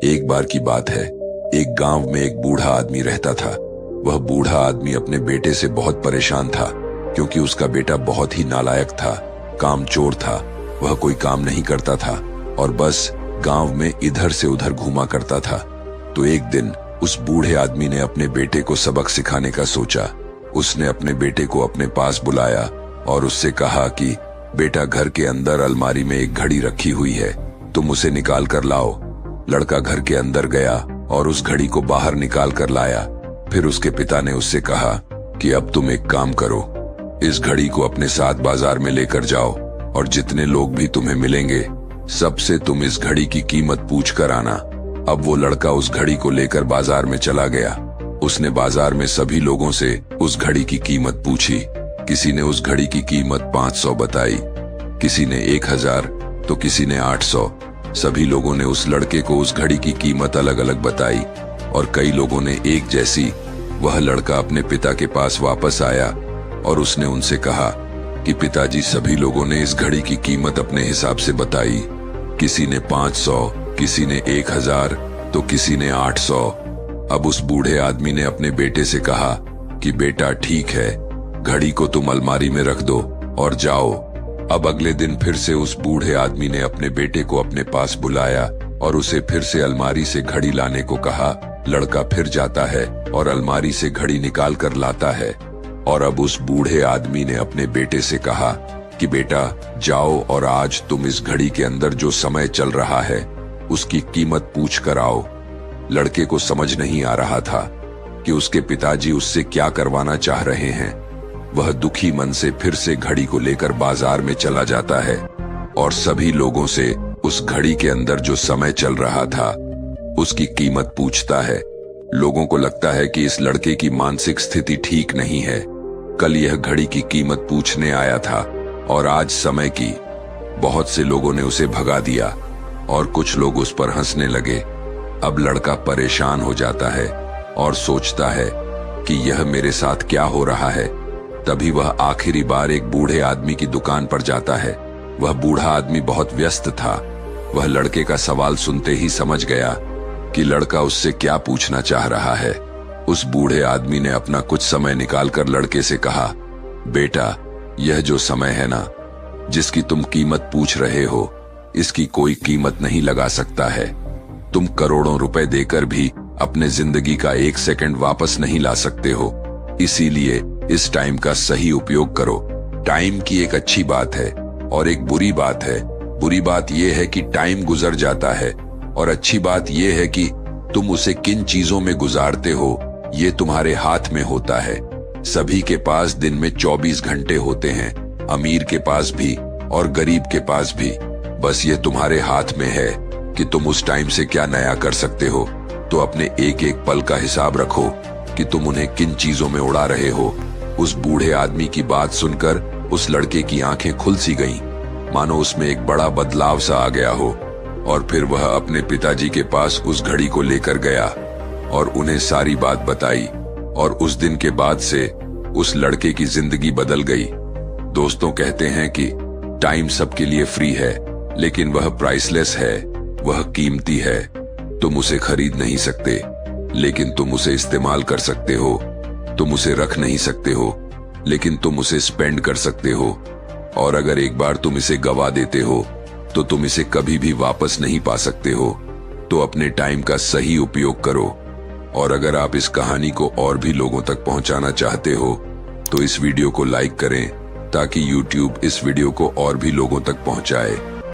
एक बार की बात है, एक गांव में एक बूढ़ा आदमी रहता था। वह बूढ़ा आदमी अपने बेटे से बहुत परेशान था, क्योंकि उसका बेटा बहुत ही नालायक था, कामचोर था। वह कोई काम नहीं करता था और बस गांव में इधर से उधर घूमा करता था। तो एक दिन उस बूढ़े आदमी ने अपने बेटे को सबक सिखाने का सोचा। उसने अपने बेटे को अपने पास बुलाया और उससे कहा कि बेटा, घर के अंदर अलमारी में एक घड़ी रखी हुई है, तुम उसे निकाल कर लाओ। लड़का घर के अंदर गया और उस घड़ी को बाहर निकाल कर लाया। फिर उसके पिता ने उससे कहा कि अब तुम एक काम करो, इस घड़ी को अपने साथ बाजार में लेकर जाओ और जितने लोग भी तुम्हें मिलेंगे सबसे तुम इस घड़ी की कीमत पूछ कर आना। अब वो लड़का उस घड़ी को लेकर बाजार में चला गया। उसने बाजार में सभी लोगों से उस घड़ी की कीमत पूछी। किसी ने उस घड़ी की कीमत 500 बताई, किसी ने 1000 तो किसी ने 800। सभी लोगों ने उस लड़के को उस घड़ी की कीमत अलग अलग बताई और कई लोगों ने एक जैसी। वह लड़का अपने पिता के पास वापस आया और उसने उनसे कहा कि पिताजी, सभी लोगों ने इस घड़ी की कीमत अपने हिसाब से बताई। किसी ने 500, किसी ने 1000 तो किसी ने 800। अब उस बूढ़े आदमी ने अपने बेटे से कहा कि बेटा, ठीक है, घड़ी को तुम अलमारी में रख दो और जाओ। अब अगले दिन फिर से उस बूढ़े आदमी ने अपने बेटे को अपने पास बुलाया और उसे फिर से अलमारी से घड़ी लाने को कहा। लड़का फिर जाता है और अलमारी से घड़ी निकाल कर लाता है। और अब उस बूढ़े आदमी ने अपने बेटे से कहा कि बेटा, जाओ और आज तुम इस घड़ी के अंदर जो समय चल रहा है उसकी कीमत पूछ कर आओ। लड़के को समझ नहीं आ रहा था कि उसके पिताजी उससे क्या करवाना चाह रहे हैं। वह दुखी मन से फिर से घड़ी को लेकर बाजार में चला जाता है और सभी लोगों से उस घड़ी के अंदर जो समय चल रहा था उसकी कीमत पूछता है। लोगों को लगता है कि इस लड़के की मानसिक स्थिति ठीक नहीं है। कल यह घड़ी की कीमत पूछने आया था और आज समय की। बहुत से लोगों ने उसे भगा दिया और कुछ लोग उस पर हंसने लगे। अब लड़का परेशान हो जाता है और सोचता है कि यह मेरे साथ क्या हो रहा है। तभी वह आखिरी बार एक बूढ़े आदमी की दुकान पर जाता है। वह बूढ़ा आदमी बहुत व्यस्त था। वह लड़के का सवाल सुनते ही समझ गया कि लड़का उससे क्या पूछना चाह रहा है। उस बूढ़े आदमी ने अपना कुछ समय निकालकर लड़के से कहा, बेटा, यह जो समय है ना, जिसकी तुम कीमत पूछ रहे हो, इसकी कोई कीमत नहीं लगा सकता है। तुम करोड़ों रुपए देकर भी अपने जिंदगी का 1 सेकंड वापस नहीं ला सकते हो। इसीलिए इस टाइम का सही उपयोग करो। टाइम की एक अच्छी बात है और एक बुरी बात है। बुरी बात यह है कि टाइम गुजर जाता है और अच्छी बात यह है कि तुम उसे किन चीजों में गुजारते हो ये तुम्हारे हाथ में होता है। सभी के पास दिन में 24 घंटे होते हैं, अमीर के पास भी और गरीब के पास भी। बस ये तुम्हारे हाथ में है कि तुम उस टाइम से क्या नया कर सकते हो। तो अपने एक एक पल का हिसाब रखो कि तुम उन्हें किन चीजों में उड़ा रहे हो। उस बूढ़े आदमी की बात सुनकर उस लड़के की आंखें खुल सी गईं, मानो उसमें एक बड़ा बदलाव सा आ गया हो। और फिर वह अपने पिताजी के पास उस घड़ी को लेकर गया और उन्हें सारी बात बताई। और उस दिन के बाद से उस लड़के की जिंदगी बदल गई। दोस्तों कहते हैं कि टाइम सबके लिए फ्री है, लेकिन वह प्राइसलेस है, वह कीमती है। तुम उसे खरीद नहीं सकते, लेकिन तुम उसे इस्तेमाल कर सकते हो। तुम उसे रख नहीं सकते हो, लेकिन तुम उसे स्पेंड कर सकते हो। और अगर एक बार तुम इसे गवा देते हो तो तुम इसे कभी भी वापस नहीं पा सकते हो। तो अपने टाइम का सही उपयोग करो। और अगर आप इस कहानी को और भी लोगों तक पहुंचाना चाहते हो तो इस वीडियो को लाइक करें ताकि YouTube इस वीडियो को और भी लोगों तक पहुंचाए।